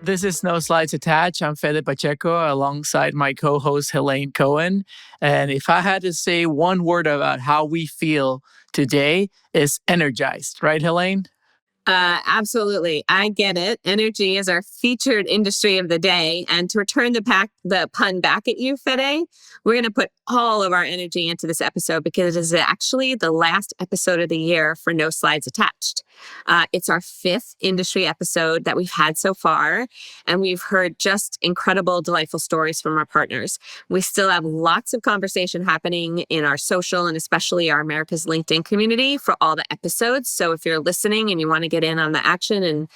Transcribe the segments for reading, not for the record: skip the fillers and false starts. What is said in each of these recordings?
This is No Slides Attached. I'm Fede Pacheco alongside my co-host Helane Cohen. And if I had to say one word about how we feel today, is energized, right, Helane? Absolutely. I get it. Energy is our featured industry of the day. And to return the pun back at you, Fede, we're going to put all of our energy into this episode because it is actually the last episode of the year for No Slides Attached. It's our 5th industry episode that we've had so far, and we've heard just incredible, delightful stories from our partners. We still have lots of conversation happening in our social and especially our America's LinkedIn community for all the episodes. So if you're listening and you want to get in on the action and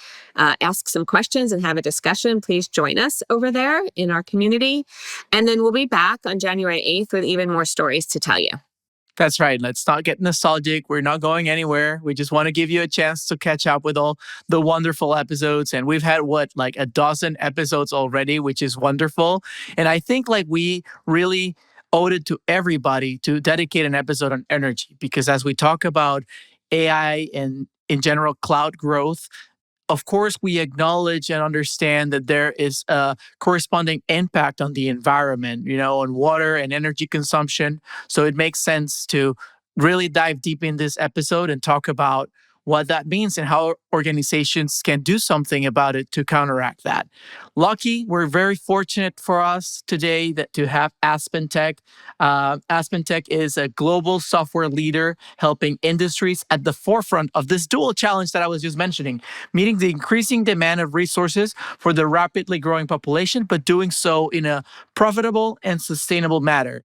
ask some questions and have a discussion, please join us over there in our community. And then we'll be back on January 8th with even more stories to tell you. That's right. Let's not get nostalgic. We're not going anywhere. We just want to give you a chance to catch up with all the wonderful episodes. And we've had, like a dozen episodes already, which is wonderful. And I think we really owed it to everybody to dedicate an episode on energy, because as we talk about AI and in general cloud growth, of course, we acknowledge and understand that there is a corresponding impact on the environment, on water and energy consumption. So it makes sense to really dive deep in this episode and talk about what that means and how organizations can do something about it to counteract that. Lucky, we're very fortunate for us today to have AspenTech. AspenTech is a global software leader helping industries at the forefront of this dual challenge that I was just mentioning, meeting the increasing demand of resources for the rapidly growing population, but doing so in a profitable and sustainable manner.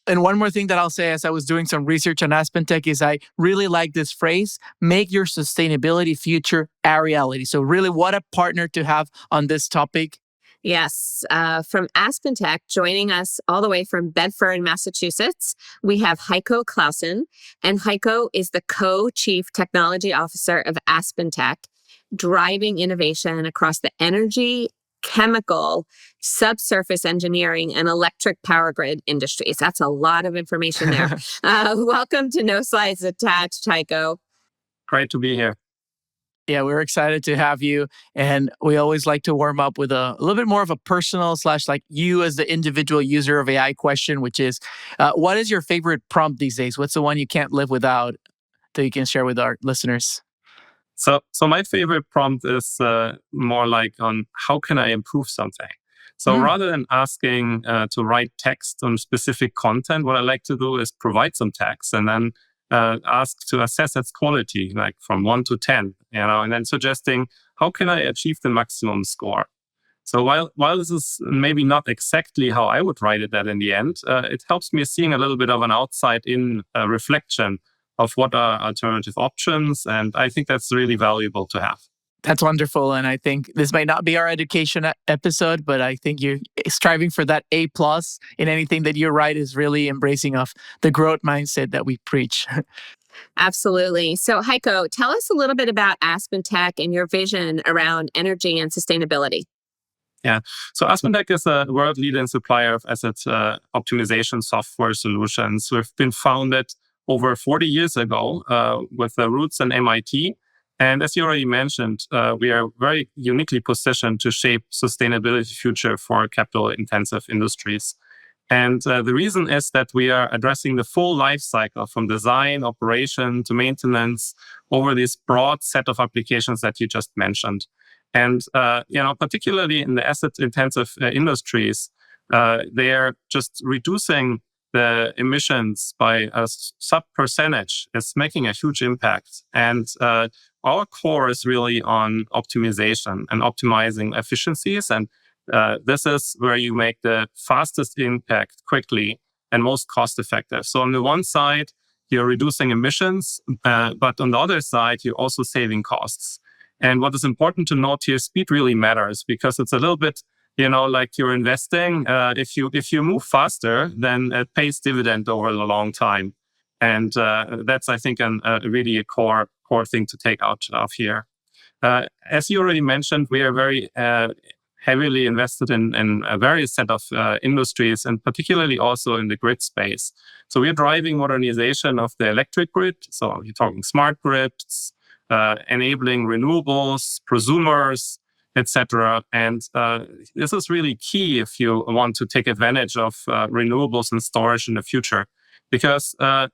And one more thing that I'll say as I was doing some research on AspenTech is I really like this phrase, make your sustainability future a reality. So really, what a partner to have on this topic. Yes. From AspenTech, joining us all the way from Bedford, Massachusetts, we have Heiko Claussen. And Heiko is the co-chief technology officer of AspenTech, driving innovation across the energy, chemical, subsurface engineering, and electric power grid industries. That's a lot of information there. Welcome to No Slides Attached, Heiko. Great to be here. Yeah, we're excited to have you. And we always like to warm up with a little bit more of a personal / like you as the individual user of AI question, which is, what is your favorite prompt these days? What's the one you can't live without that you can share with our listeners? So my favorite prompt is more like on how can I improve something? So rather than asking to write text on specific content, what I like to do is provide some text and then ask to assess its quality, like from 1 to 10, and then suggesting how can I achieve the maximum score. So while this is maybe not exactly how I would write it that in the end, it helps me seeing a little bit of an outside-in reflection of what are alternative options. And I think that's really valuable to have. That's wonderful. And I think this might not be our education episode, but I think you're striving for that A+ in anything that you write is really embracing of the growth mindset that we preach. Absolutely. So Heiko, tell us a little bit about AspenTech and your vision around energy and sustainability. Yeah. So AspenTech is a world leader and supplier of asset optimization software solutions. We've been founded over 40 years ago with the roots in MIT. And as you already mentioned, we are very uniquely positioned to shape sustainability future for capital-intensive industries. And the reason is that we are addressing the full life cycle from design, operation to maintenance over this broad set of applications that you just mentioned. And particularly in the asset-intensive industries, they are just reducing the emissions by a sub percentage. Is making a huge impact. And our core is really on optimization and optimizing efficiencies. And this is where you make the fastest impact quickly and most cost effective. So on the one side, you're reducing emissions, but on the other side, you're also saving costs. And what is important to note here, speed really matters because it's a little bit, like you're investing. If you move faster, then it pays dividend over a long time. And that's, I think, really a core thing to take out of here. As you already mentioned, we are very heavily invested in a various set of industries, and particularly also in the grid space. So we are driving modernization of the electric grid. So you're talking smart grids, enabling renewables, prosumers, etc. And this is really key if you want to take advantage of renewables and storage in the future, because the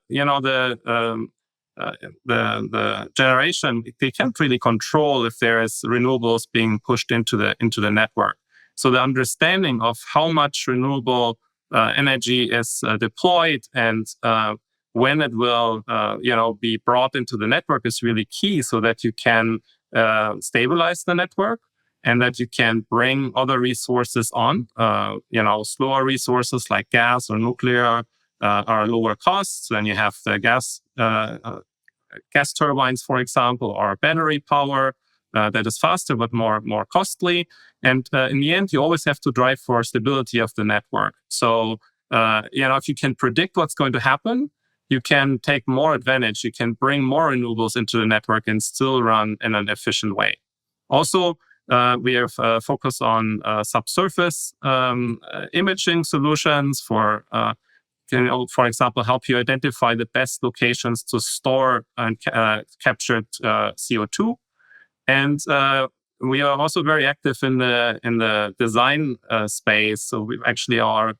generation, they can't really control if there is renewables being pushed into the network. So the understanding of how much renewable energy is deployed and when it will be brought into the network is really key, so that you can stabilize the network and that you can bring other resources on. Slower resources like gas or nuclear are lower costs. Then you have the gas turbines, for example, or battery power that is faster but more costly. And in the end, you always have to drive for stability of the network. So, if you can predict what's going to happen, you can take more advantage. You can bring more renewables into the network and still run in an efficient way. Also, we have focused on subsurface imaging solutions for example, help you identify the best locations to store and captured CO2. And we are also very active in the design space. So we actually our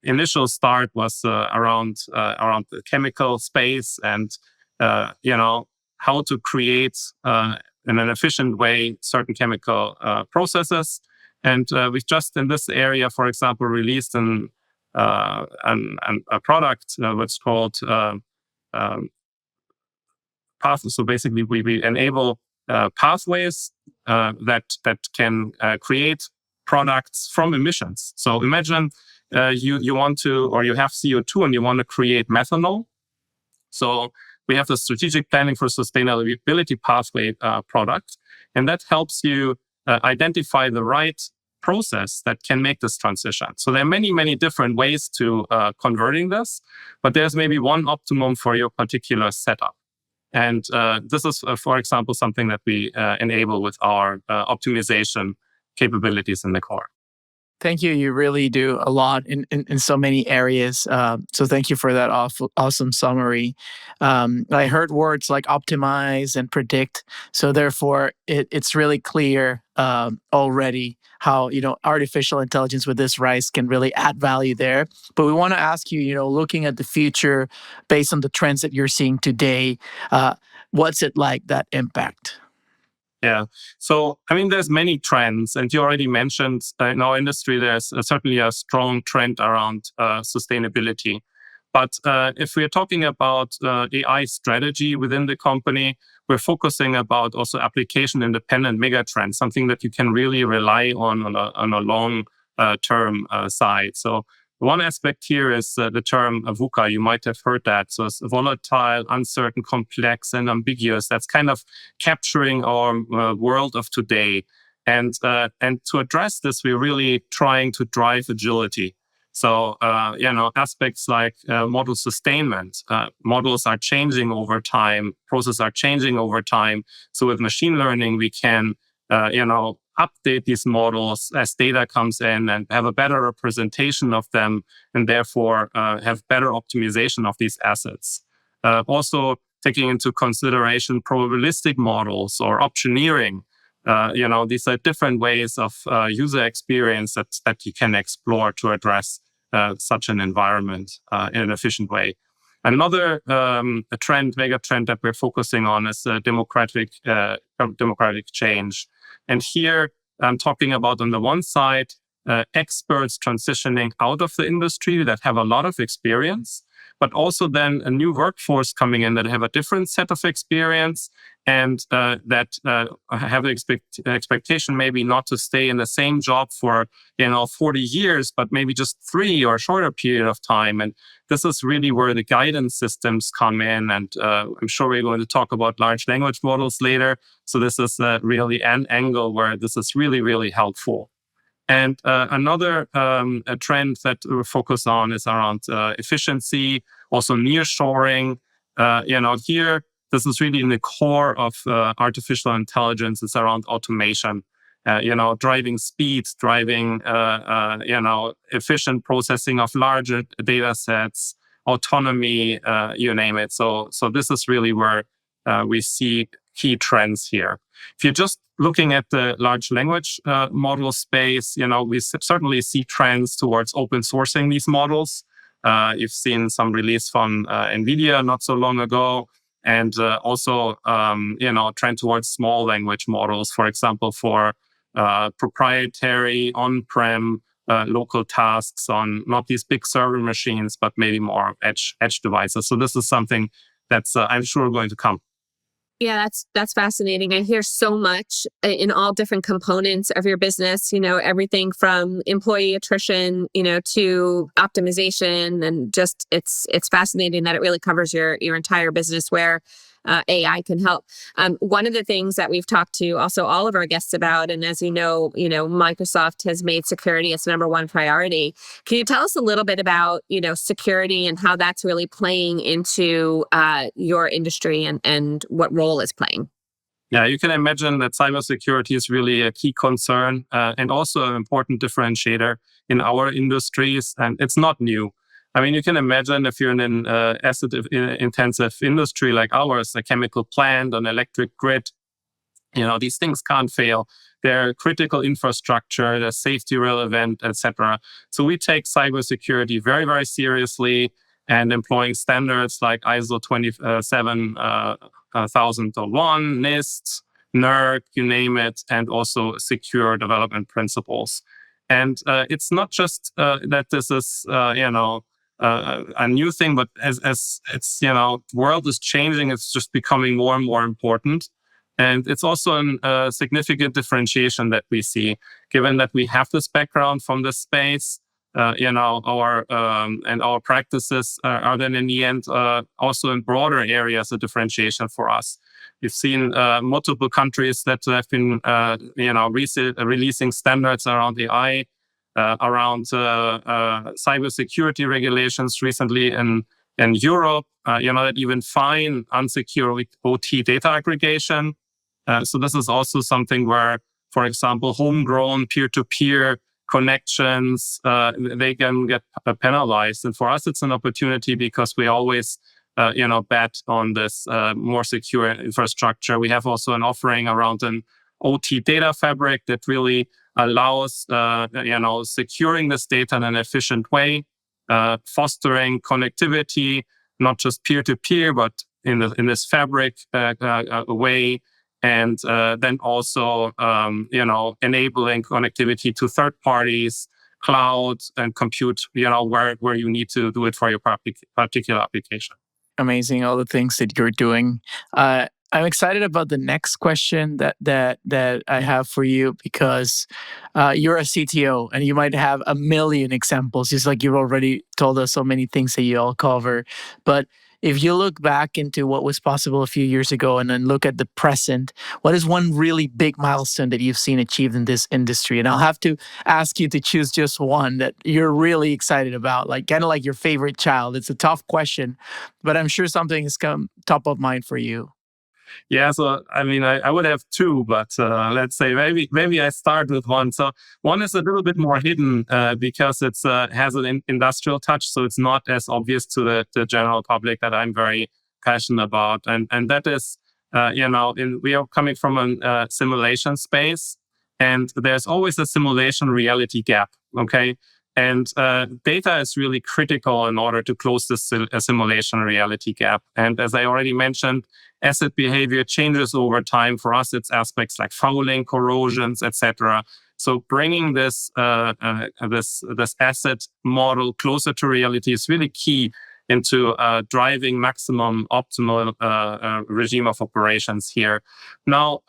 initial start was around the chemical space and how to create in an efficient way certain chemical processes. And we've just in this area, for example, released a product what's called path. So basically, we enable pathways that can create products from emissions. So imagine you want to, or you have CO2 and you want to create methanol. So we have the strategic planning for sustainability pathway product, and that helps you identify the right process that can make this transition. So there are many, many different ways to converting this, but there's maybe one optimum for your particular setup. And this is, for example, something that we enable with our optimization capabilities in the core. Thank you. You really do a lot in so many areas. So thank you for that awesome summary. I heard words like optimize and predict. So therefore, it's really clear already how artificial intelligence with this RISE can really add value there. But we want to ask you, looking at the future based on the trends that you're seeing today, what's it like, that impact? Yeah. So, there's many trends, and you already mentioned in our industry, there's certainly a strong trend around sustainability. But if we're talking about AI strategy within the company, we're focusing about also application-independent megatrends, something that you can really rely on a long-term side. So one aspect here is the term VUCA. You might have heard that. So it's volatile, uncertain, complex, and ambiguous. That's kind of capturing our world of today. And to address this, we're really trying to drive agility. So, aspects like model sustainment. Models are changing over time. Processes are changing over time. So with machine learning, we can, update these models as data comes in and have a better representation of them, and therefore have better optimization of these assets. Also taking into consideration probabilistic models or optioneering. These are different ways of user experience that you can explore to address such an environment in an efficient way. Another mega trend that we're focusing on is democratic change. And here I'm talking about, on the one side, experts transitioning out of the industry that have a lot of experience, but also then a new workforce coming in that have a different set of experience and that have an expectation maybe not to stay in the same job for 40 years, but maybe just 3 or a shorter period of time. And this is really where the guidance systems come in. And I'm sure we're going to talk about large language models later. So this is really an angle where this is really, really helpful. And another trend that we focus on is around efficiency, also nearshoring. Here, this is really in the core of artificial intelligence. It's around automation, driving speed, driving, efficient processing of larger data sets, autonomy, you name it. So this is really where we see key trends here. If you're just looking at the large language model space, we certainly see trends towards open sourcing these models. You've seen some release from NVIDIA not so long ago, and also, trend towards small language models, for example, for proprietary on-prem local tasks on not these big server machines, but maybe more edge devices. So this is something that's, I'm sure, going to come. Yeah, that's fascinating. I hear so much in all different components of your business, everything from employee attrition, to optimization, and just it's fascinating that it really covers your entire business where AI can help. One of the things that we've talked to also all of our guests about, and as you know, Microsoft has made security its number one priority. Can you tell us a little bit about, security and how that's really playing into your industry and what role it's playing? Yeah, you can imagine that cybersecurity is really a key concern and also an important differentiator in our industries, and it's not new. I mean, you can imagine if you're in an asset-intensive industry like ours, a chemical plant, an electric grid, these things can't fail. They're critical infrastructure, they're safety relevant, etc. So we take cybersecurity very, very seriously and employing standards like ISO 27001, NIST, NERC, you name it, and also secure development principles. And it's not just that this is, a new thing, but as it's, world is changing, it's just becoming more and more important. And it's also a significant differentiation that we see, given that we have this background from this space, our practices are then in the end also in broader areas a differentiation for us. We've seen multiple countries that have been, releasing standards around AI, around cybersecurity regulations recently in Europe, that even fine unsecure OT data aggregation. So this is also something where, for example, homegrown peer-to-peer connections, they can get penalized. And for us, it's an opportunity because we always, bet on this more secure infrastructure. We have also an offering around an OT data fabric that really allows, securing this data in an efficient way, fostering connectivity, not just peer-to-peer, but in this fabric way. And then also, enabling connectivity to third parties, cloud, and compute, where you need to do it for your particular application. Amazing, all the things that you're doing. I'm excited about the next question that I have for you because you're a CTO and you might have a million examples, just like you've already told us so many things that you all cover. But if you look back into what was possible a few years ago and then look at the present, what is one really big milestone that you've seen achieved in this industry? And I'll have to ask you to choose just one that you're really excited about, like kind of like your favorite child. It's a tough question, but I'm sure something has come top of mind for you. Yeah, so I mean, I would have two, but let's say maybe I start with one. So one is a little bit more hidden because it's has an industrial touch, so it's not as obvious to the general public that I'm very passionate about, and that is, we are coming from a simulation space, and there's always a simulation reality gap. Okay. And data is really critical in order to close this simulation reality gap. And as I already mentioned, asset behavior changes over time. For us, it's aspects like fouling, corrosions, etc. So bringing this asset model closer to reality is really key into driving maximum optimal regime of operations here. Now,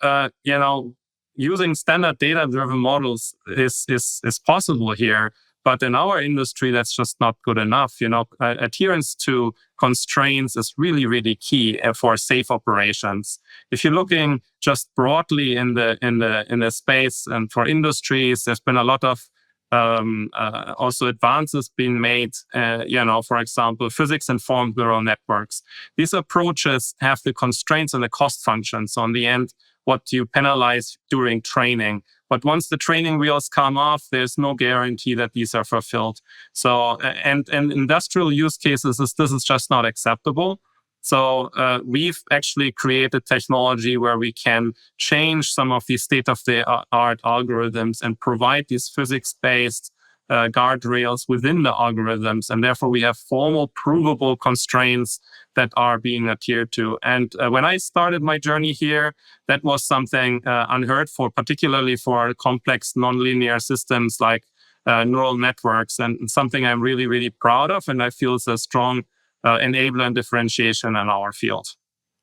using standard data-driven models is possible here. But in our industry, that's just not good enough. Adherence to constraints is really, really key for safe operations. If you're looking just broadly in the space and for industries, there's been a lot of also advances being made. For example, physics-informed neural networks. These approaches have the constraints and the cost functions. So in the end, what you penalize during training. But once the training wheels come off, there's no guarantee that these are fulfilled. So, and industrial use cases, this is just not acceptable. So we've actually created technology where we can change some of these state-of-the-art algorithms and provide these physics-based guardrails within the algorithms. And therefore, we have formal, provable constraints that are being adhered to. And when I started my journey here, that was something unheard for, particularly for complex nonlinear systems like neural networks, and something I'm really, really proud of. And I feel it's a strong enabler and differentiation in our field.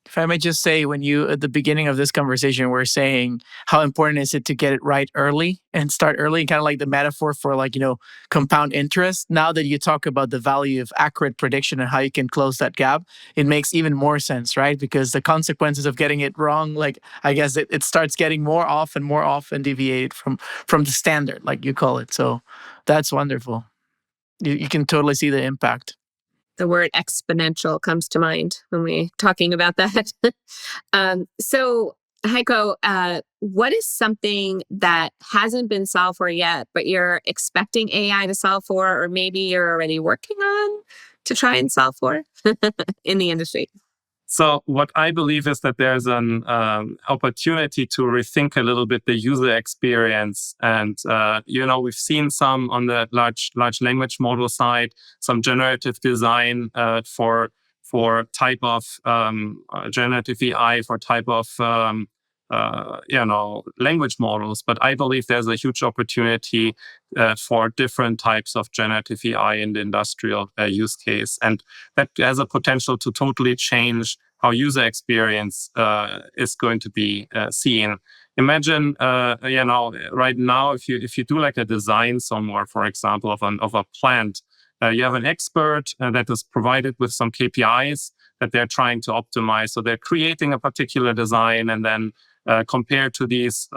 If I may just say, when you, at the beginning of this conversation, were saying how important is it to get it right early and start early, kind of like the metaphor for compound interest. Now that you talk about the value of accurate prediction and how you can close that gap, it makes even more sense, right? Because the consequences of getting it wrong, I guess it starts getting more often deviated from the standard, like you call it. So that's wonderful. You can totally see the impact. The word exponential comes to mind when we're talking about that. So, Heiko, what is something that hasn't been solved for yet, but you're expecting AI to solve for, or maybe you're already working on to try and solve for in the industry? So what I believe is that there's an opportunity to rethink a little bit the user experience. And, we've seen some on the large language model side, some generative design for type of generative AI, for type of, language models. But I believe there's a huge opportunity for different types of generative AI in the industrial use case. And that has a potential to totally change how user experience is going to be seen. Imagine, right now, if you do like a design somewhere, for example, of a plant, you have an expert that is provided with some KPIs that they're trying to optimize. So they're creating a particular design and then compared to these,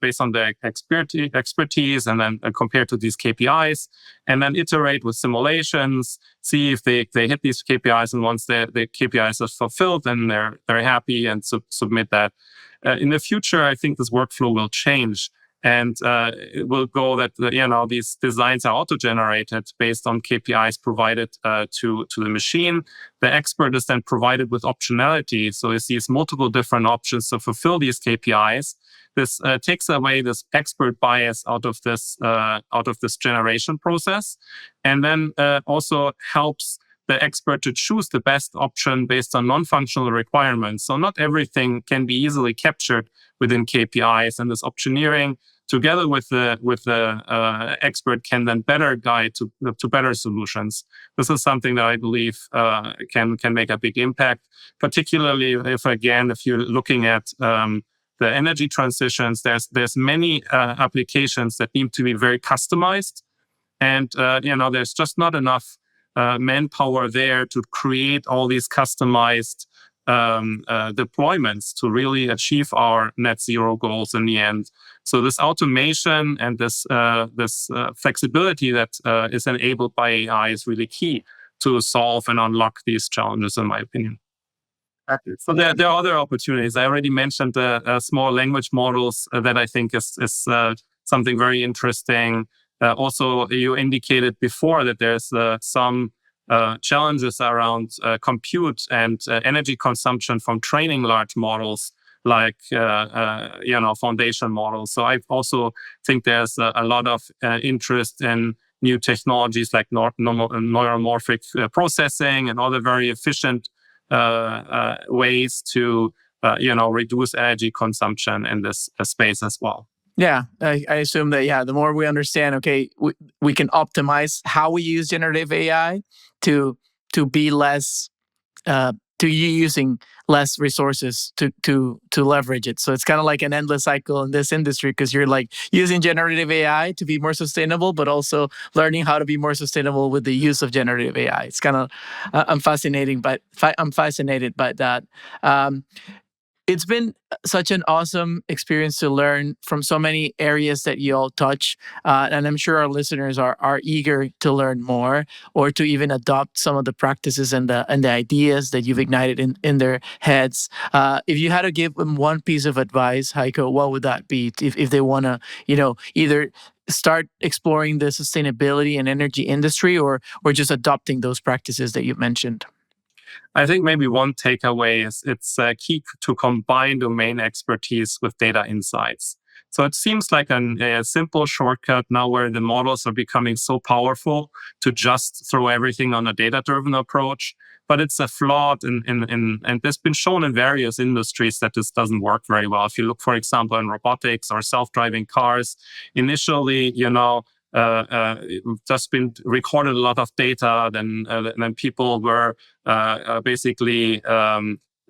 based on their expertise, and then compared to these KPIs, and then iterate with simulations, see if they hit these KPIs, and once the KPIs are fulfilled, then they're happy and submit that. In the future, I think this workflow will change. And it will go that these designs are auto-generated based on KPIs provided to the machine. The expert is then provided with optionality, so he sees multiple different options to fulfill these KPIs. This takes away this expert bias out of this generation process, and then also helps the expert to choose the best option based on non-functional requirements. So not everything can be easily captured within KPIs, and this optioneering together with the expert can then better guide to better solutions. This is something that I believe can make a big impact, particularly if you're looking at the energy transitions. There's many applications that need to be very customized, and there's just not enough manpower there to create all these customized deployments to really achieve our net zero goals in the end. So this automation and this flexibility that is enabled by AI is really key to solve and unlock these challenges, in my opinion. So there are other opportunities. I already mentioned the small language models that I think is something very interesting. Also, you indicated before that there's some challenges around compute and energy consumption from training large models like foundation models. So I also think there's a lot of interest in new technologies like neuromorphic processing and other very efficient ways to reduce energy consumption in this space as well. Yeah, I assume that, the more we understand, we can optimize how we use generative AI to be less, to using less resources to leverage it. So it's kind of like an endless cycle in this industry, because you're like using generative AI to be more sustainable, but also learning how to be more sustainable with the use of generative AI. It's kind of, I'm fascinated by that. It's been such an awesome experience to learn from so many areas that you all touch. And I'm sure our listeners are eager to learn more, or to even adopt some of the practices and the ideas that you've ignited in their heads. If you had to give them one piece of advice, Heiko, what would that be? If they want to, either start exploring the sustainability and energy industry, or just adopting those practices that you mentioned? I think maybe one takeaway is it's key to combine domain expertise with data insights. So it seems like a simple shortcut now where the models are becoming so powerful to just throw everything on a data-driven approach. But it's a flawed and it's been shown in various industries that this doesn't work very well. If you look, for example, in robotics or self-driving cars, initially, just been recorded a lot of data. Then people were basically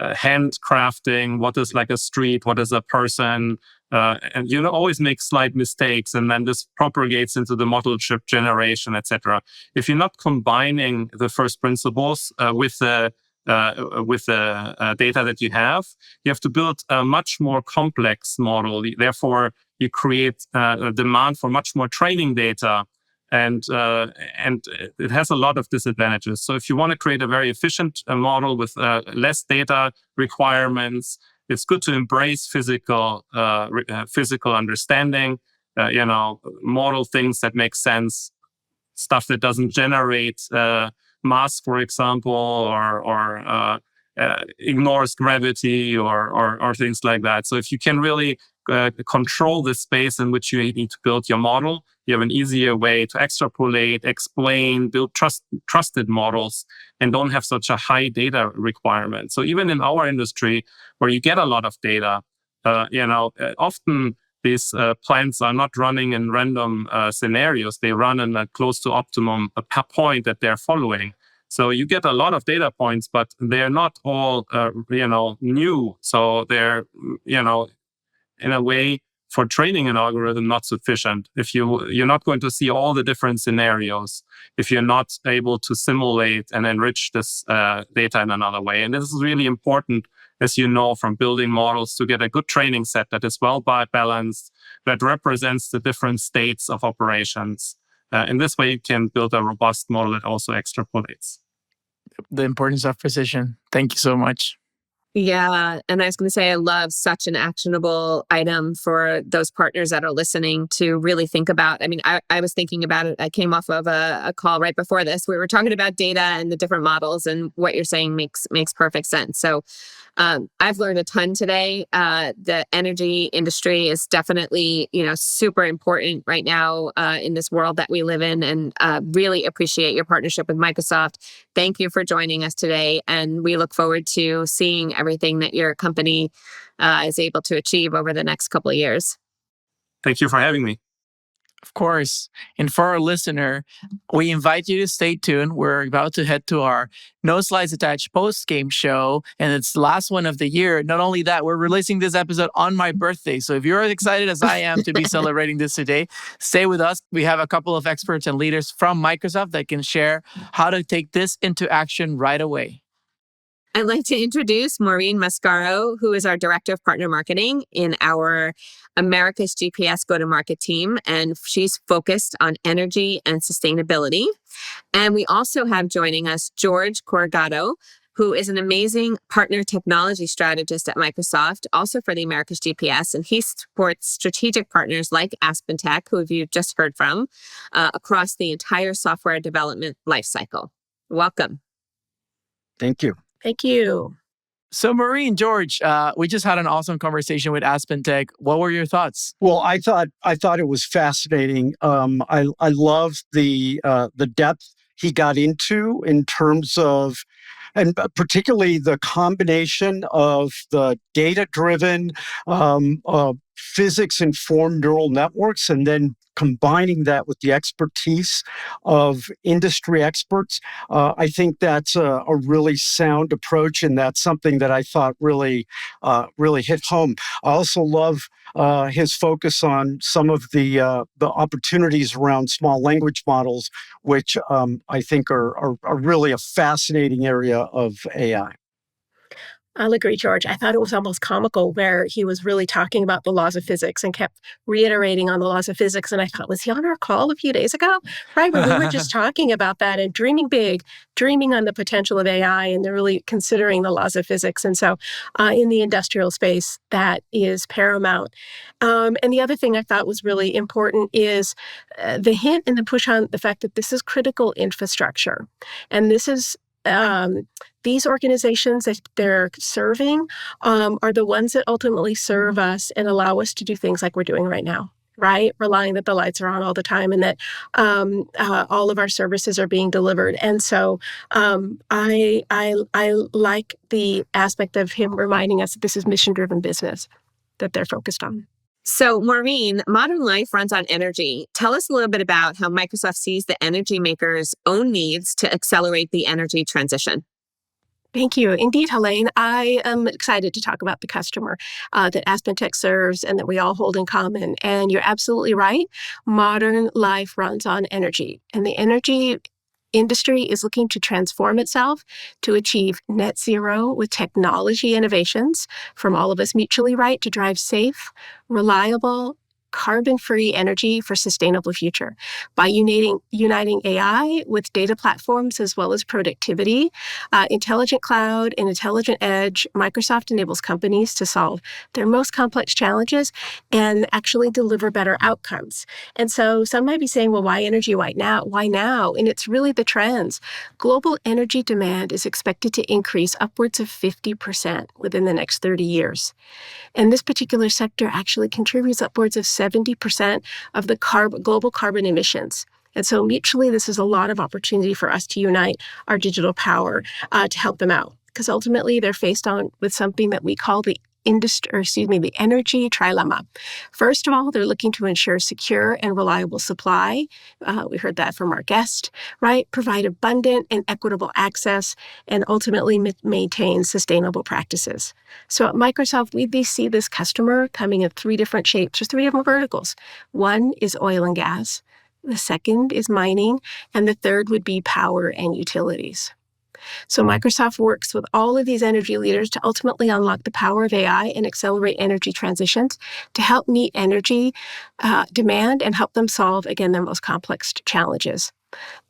handcrafting what is like a street, what is a person, and always make slight mistakes, and then this propagates into the model chip generation, etc. If you're not combining the first principles with the data that you have to build a much more complex model. Therefore, you create a demand for much more training data, and it has a lot of disadvantages. So if you want to create a very efficient model with less data requirements, it's good to embrace physical understanding, model things that make sense, stuff that doesn't generate mass, for example, or ignores gravity or things like that. So if you can really control the space in which you need to build your model, you have an easier way to extrapolate, explain, build trusted models, and don't have such a high data requirement. So even in our industry, where you get a lot of data, often these plants are not running in random scenarios. They run in a close to optimum point that they're following. So you get a lot of data points, but they're not all, new. So they're, in a way, for training an algorithm, not sufficient. If you're not going to see all the different scenarios, if you're not able to simulate and enrich this data in another way. And this is really important, as you know, from building models, to get a good training set that is well balanced, that represents the different states of operations. In this way, you can build a robust model that also extrapolates. The importance of precision. Thank you so much. Yeah. And I was going to say, I love such an actionable item for those partners that are listening to really think about. I mean, I was thinking about it. I came off of a call right before this. We were talking about data and the different models, and what you're saying makes perfect sense. So I've learned a ton today. The energy industry is definitely, super important right now in this world that we live in, and really appreciate your partnership with Microsoft. Thank you for joining us today, and we look forward to seeing everything that your company is able to achieve over the next couple of years. Thank you for having me. Of course. And for our listener, we invite you to stay tuned. We're about to head to our No Slides Attached post-game show, and it's the last one of the year. Not only that, we're releasing this episode on my birthday. So if you're as excited as I am to be celebrating this today, stay with us. We have a couple of experts and leaders from Microsoft that can share how to take this into action right away. I'd like to introduce Maureen Mascaro, who is our Director of Partner Marketing in our America's GPS go-to-market team, and she's focused on energy and sustainability. And we also have joining us George Corugedo, who is an amazing partner technology strategist at Microsoft, also for the America's GPS, and he supports strategic partners like AspenTech, who you've just heard from, across the entire software development lifecycle. Welcome. Thank you. Thank you. So Maureen, George, we just had an awesome conversation with AspenTech. What were your thoughts? Well, I thought it was fascinating. I loved the depth he got into in terms of, and particularly the combination of the data-driven, physics-informed neural networks, and then combining that with the expertise of industry experts. I think that's a really sound approach, and that's something that I thought really hit home. I also love his focus on some of the opportunities around small language models, which I think are really a fascinating area of AI. I'll agree, George. I thought it was almost comical where he was really talking about the laws of physics and kept reiterating on the laws of physics. And I thought, was he on our call a few days ago? Right, when we were just talking about that and dreaming big, dreaming on the potential of AI, and they're really considering the laws of physics. And so in the industrial space, that is paramount. And the other thing I thought was really important is the hint and the push on the fact that this is critical infrastructure. And this is these organizations that they're serving are the ones that ultimately serve us and allow us to do things like we're doing right now. Right, relying that the lights are on all the time and that all of our services are being delivered. And so I like the aspect of him reminding us that this is mission-driven business that they're focused on. So, Maureen, modern life runs on energy. Tell us a little bit about how Microsoft sees the energy makers' own needs to accelerate the energy transition. Thank you. Indeed, Helane, I am excited to talk about the customer that AspenTech serves and that we all hold in common. And you're absolutely right. Modern life runs on energy, and the energy industry is looking to transform itself to achieve net zero with technology innovations from all of us mutually right to drive safe, reliable, carbon-free energy for sustainable future. By uniting AI with data platforms as well as productivity, intelligent cloud and intelligent edge, Microsoft enables companies to solve their most complex challenges and actually deliver better outcomes. And so some might be saying, well, why energy? Why now? Why now? And it's really the trends. Global energy demand is expected to increase upwards of 50% within the next 30 years. And this particular sector actually contributes upwards of 70% of the global carbon emissions. And so mutually, this is a lot of opportunity for us to unite our digital power to help them out. Because ultimately, they're faced with something that we call the energy trilemma. First of all, they're looking to ensure secure and reliable supply. We heard that from our guest, right? Provide abundant and equitable access, and ultimately maintain sustainable practices. So at Microsoft, we see this customer coming in three different shapes or three different verticals. One is oil and gas. The second is mining, and the third would be power and utilities. So Microsoft works with all of these energy leaders to ultimately unlock the power of AI and accelerate energy transitions to help meet energy demand and help them solve, again, their most complex challenges.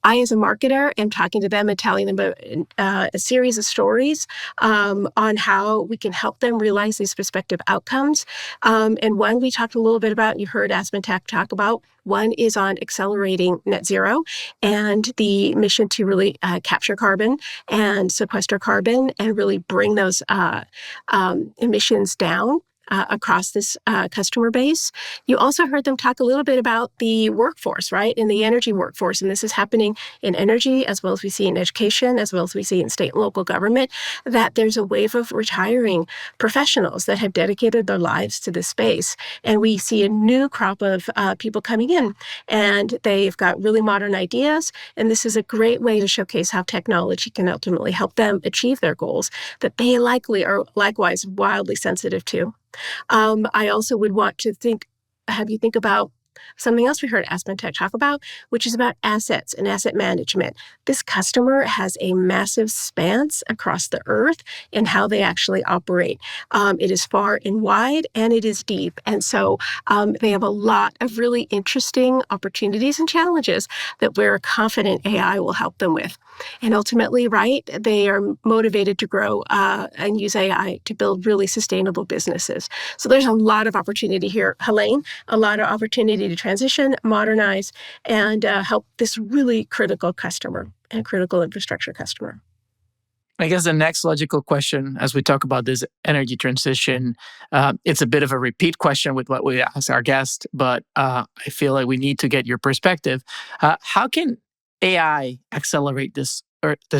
I, as a marketer, am talking to them and telling them about a series of stories on how we can help them realize these prospective outcomes. And one we talked a little bit about, you heard AspenTech talk about, one is on accelerating net zero and the mission to really capture carbon and sequester carbon and really bring those emissions down. Across this customer base. You also heard them talk a little bit about the workforce, right? In the energy workforce. And this is happening in energy as well as we see in education, as well as we see in state and local government, that there's a wave of retiring professionals that have dedicated their lives to this space. And we see a new crop of people coming in, and they've got really modern ideas. And this is a great way to showcase how technology can ultimately help them achieve their goals that they likely are likewise wildly sensitive to. I also would want to have you think about something else we heard AspenTech talk about, which is about assets and asset management. This customer has a massive span across the earth in how they actually operate. It is far and wide, and it is deep. And so they have a lot of really interesting opportunities and challenges that we're confident AI will help them with. And ultimately, right, they are motivated to grow and use AI to build really sustainable businesses. So there's a lot of opportunity here, Helane, a lot of opportunity to transition, modernize, and help this really critical customer and critical infrastructure customer. I guess the next logical question, as we talk about this energy transition, it's a bit of a repeat question with what we ask our guest, but I feel like we need to get your perspective. How can AI accelerate this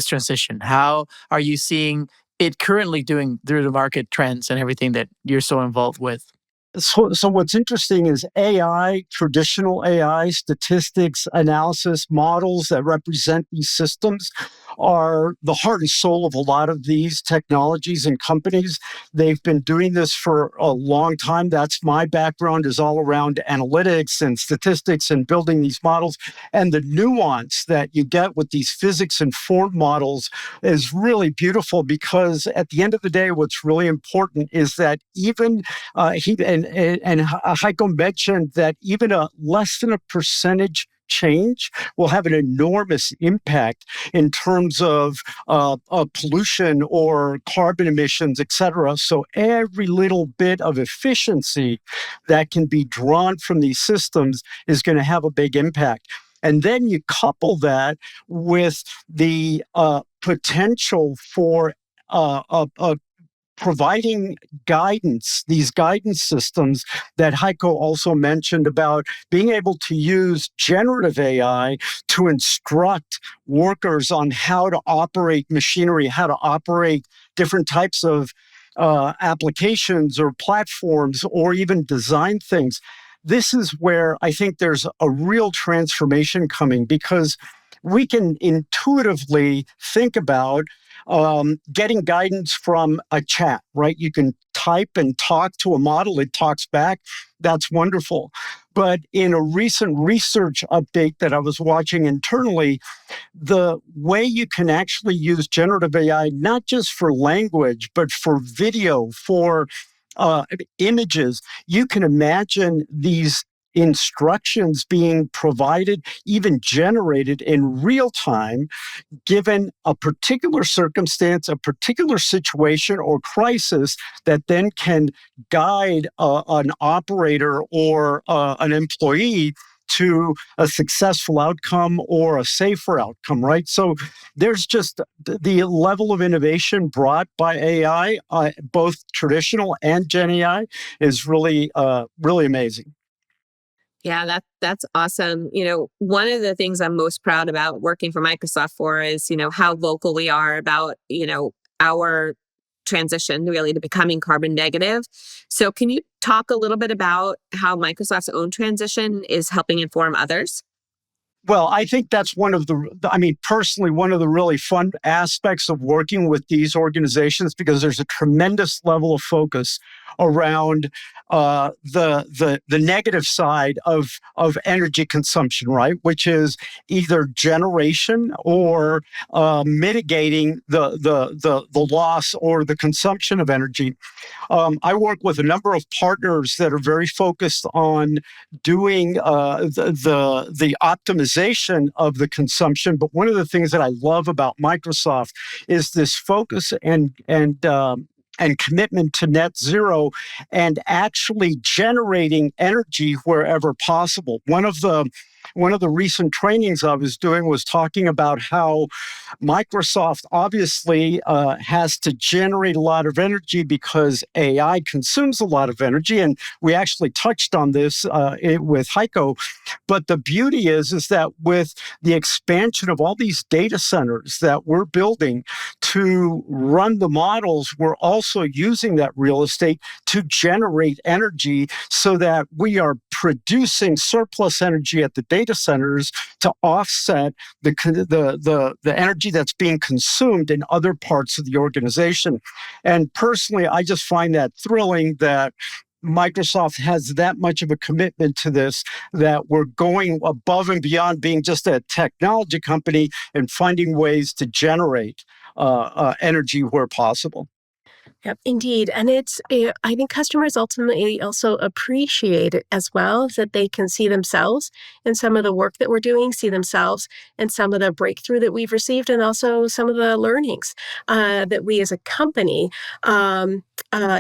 transition? How are you seeing it currently doing through the market trends and everything that you're so involved with? So what's interesting is AI, traditional AI, statistics, analysis, models that represent these systems are the heart and soul of a lot of these technologies and companies. They've been doing this for a long time. That's my background, is all around analytics and statistics and building these models. And the nuance that you get with these physics-informed models is really beautiful, because at the end of the day, what's really important is that even Heiko mentioned that even a less than a percentage change will have an enormous impact in terms of pollution or carbon emissions, et cetera. So every little bit of efficiency that can be drawn from these systems is going to have a big impact. And then you couple that with the potential for providing guidance, these guidance systems that Heiko also mentioned about being able to use generative AI to instruct workers on how to operate machinery, how to operate different types of applications or platforms, or even design things. This is where I think there's a real transformation coming, because we can intuitively think about getting guidance from a chat, right? You can type and talk to a model, it talks back. That's wonderful. But in a recent research update that I was watching internally, the way you can actually use generative AI, not just for language, but for video, for images, you can imagine these instructions being provided, even generated in real time, given a particular circumstance, a particular situation or crisis, that then can guide an operator or an employee to a successful outcome or a safer outcome, right? So there's just the level of innovation brought by AI, both traditional and Gen AI, is really, really amazing. Yeah, that's awesome. One of the things I'm most proud about working for Microsoft for is, how vocal we are about, our transition really to becoming carbon negative. So can you talk a little bit about how Microsoft's own transition is helping inform others? Well, I think that's personally, one of the really fun aspects of working with these organizations, because there's a tremendous level of focus around the negative side of energy consumption, right? Which is either generation or mitigating the loss or the consumption of energy. I work with a number of partners that are very focused on doing the optimization of the consumption. But one of the things that I love about Microsoft is this focus and commitment to net zero, and actually generating energy wherever possible. One of the recent trainings I was doing was talking about how Microsoft obviously has to generate a lot of energy because AI consumes a lot of energy, and we actually touched on this with Heiko. But the beauty is that with the expansion of all these data centers that we're building to run the models, we're also using that real estate to generate energy, so that we are producing surplus energy at the data centers to offset the energy that's being consumed in other parts of the organization. And personally, I just find that thrilling that Microsoft has that much of a commitment to this, that we're going above and beyond being just a technology company and finding ways to generate energy where possible. Yep, indeed. And I think customers ultimately also appreciate it as well, that they can see themselves in some of the work that we're doing, see themselves in some of the breakthrough that we've received, and also some of the learnings that we as a company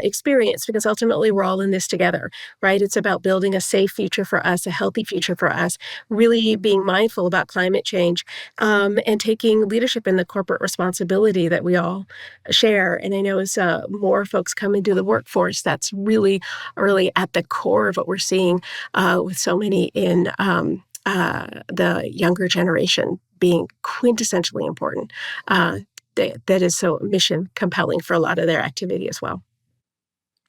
experience, because ultimately we're all in this together, right? It's about building a safe future for us, a healthy future for us, really being mindful about climate change, and taking leadership in the corporate responsibility that we all share. And I know as more folks come into the workforce, that's really, really at the core of what we're seeing with so many in the younger generation being quintessentially important. That is so mission compelling for a lot of their activity as well.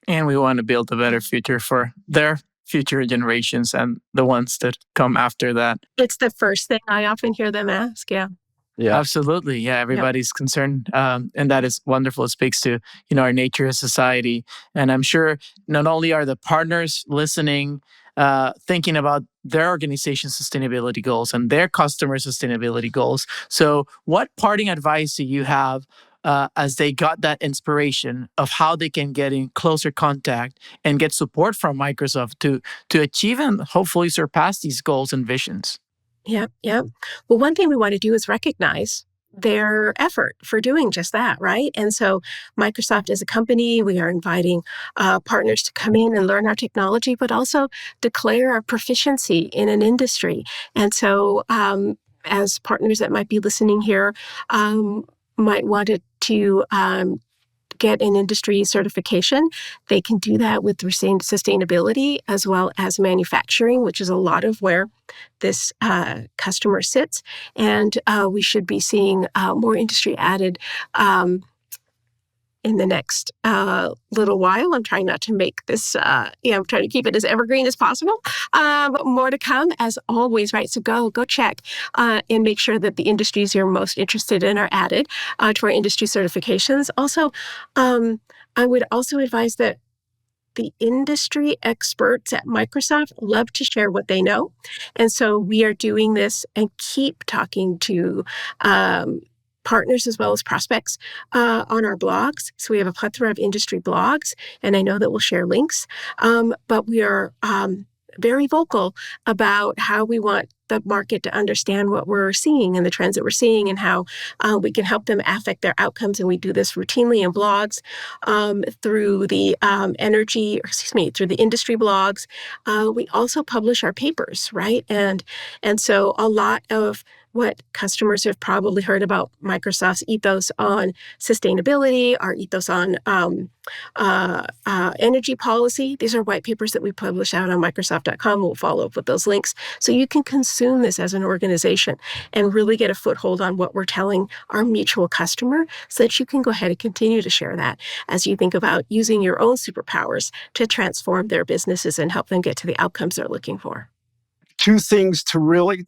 And we want to build a better future for their future generations and the ones that come after that. It's the first thing I often hear them ask. Yeah. Yeah. Absolutely. Yeah, everybody's concerned. And that is wonderful. It speaks to, our nature as society. And I'm sure not only are the partners listening, thinking about their organization's sustainability goals and their customer sustainability goals. So what parting advice do you have as they got that inspiration of how they can get in closer contact and get support from Microsoft to achieve and hopefully surpass these goals and visions? Yep. Well, one thing we want to do is recognize their effort for doing just that, right? And so Microsoft as a company, we are inviting partners to come in and learn our technology, but also declare our proficiency in an industry. And so as partners that might be listening here, might want to get an industry certification, they can do that with sustainability as well as manufacturing, which is a lot of where this customer sits. And we should be seeing more industry added in the next little while. I'm trying not to make this, I'm trying to keep it as evergreen as possible. But more to come, as always, right? So go check and make sure that the industries you're most interested in are added to our industry certifications. Also, I would also advise that the industry experts at Microsoft love to share what they know. And so we are doing this and keep talking to partners as well as prospects on our blogs. So we have a plethora of industry blogs, and I know that we'll share links. But we are very vocal about how we want the market to understand what we're seeing and the trends that we're seeing and how we can help them affect their outcomes. And we do this routinely in blogs through the through the industry blogs. We also publish our papers, right? And so a lot of what customers have probably heard about Microsoft's ethos on sustainability, our ethos on energy policy. These are white papers that we publish out on Microsoft.com. We'll follow up with those links so you can consume this as an organization and really get a foothold on what we're telling our mutual customer so that you can go ahead and continue to share that as you think about using your own superpowers to transform their businesses and help them get to the outcomes they're looking for. Two things to really,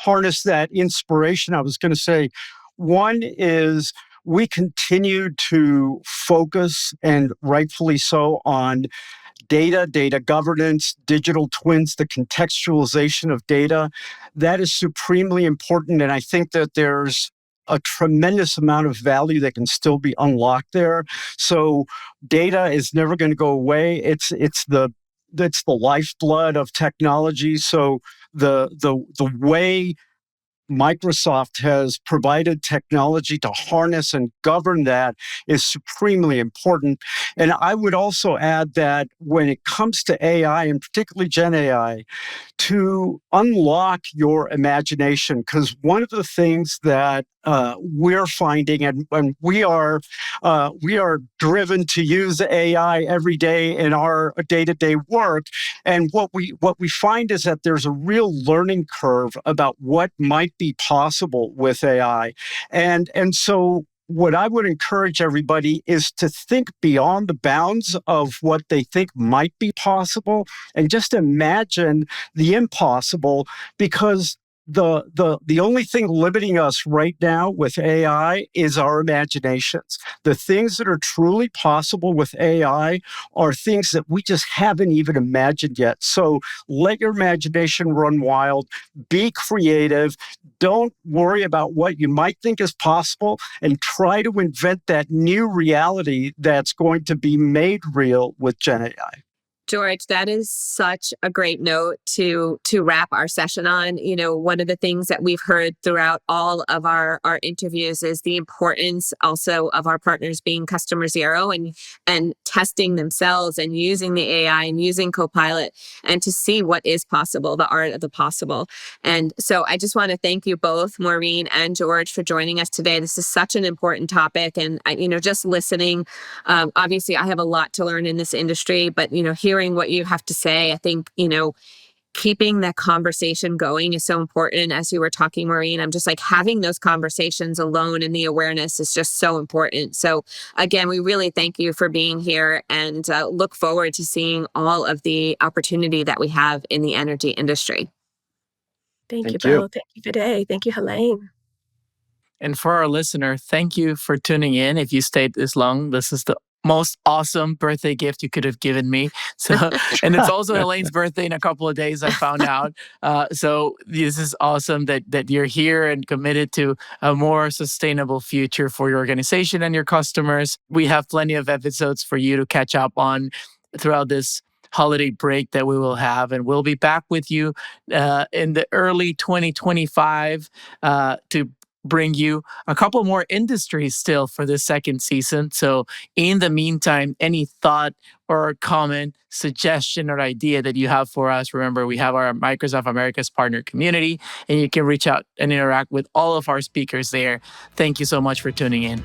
harness that inspiration. I was going to say, one is we continue to focus, and rightfully so, on data governance, digital twins, the contextualization of data. That is supremely important. And I think that there's a tremendous amount of value that can still be unlocked there. So data is never going to go away. It's the lifeblood of technology. So the way Microsoft has provided technology to harness and govern that is supremely important. And I would also add that when it comes to AI, and particularly Gen AI, to unlock your imagination, because one of the things that we're finding, and we are driven to use AI every day in our day-to-day work, and what we find is that there's a real learning curve about what might be possible with AI, and so what I would encourage everybody is to think beyond the bounds of what they think might be possible and just imagine the impossible, because the only thing limiting us right now with AI is our imaginations. The things that are truly possible with AI are things that we just haven't even imagined yet. So let your imagination run wild, be creative, don't worry about what you might think is possible, and try to invent that new reality that's going to be made real with Gen AI. George, that is such a great note to wrap our session on. You know, one of the things that we've heard throughout all of our interviews is the importance also of our partners being customer zero and testing themselves and using the AI and using Copilot and to see what is possible, the art of the possible. And so I just want to thank you both, Maureen and George, for joining us today. This is such an important topic. And, just listening, obviously I have a lot to learn in this industry, but, hearing what you have to say, I think, keeping that conversation going is so important. As you were talking, Maureen, I'm just like having those conversations alone and the awareness is just so important. So again, we really thank you for being here and look forward to seeing all of the opportunity that we have in the energy industry. Thank you both. Thank you, Fede. Thank you, Helane. And for our listener, thank you for tuning in. If you stayed this long, this is the most awesome birthday gift you could have given me. So, and it's also Helane's birthday in a couple of days, I found out. So this is awesome that you're here and committed to a more sustainable future for your organization and your customers. We have plenty of episodes for you to catch up on throughout this holiday break that we will have. And we'll be back with you in the early 2025 to bring you a couple more industries still for this second season. So in the meantime, any thought or comment, suggestion, or idea that you have for us, remember we have our Microsoft America's partner community, and you can reach out and interact with all of our speakers there. Thank you so much for tuning in.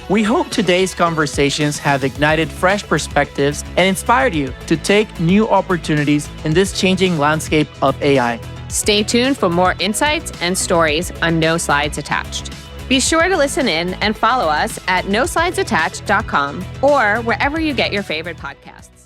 We hope today's conversations have ignited fresh perspectives and inspired you to take new opportunities in this changing landscape of AI. Stay tuned for more insights and stories on No Slides Attached. Be sure to listen in and follow us at noslidesAttached.com or wherever you get your favorite podcasts.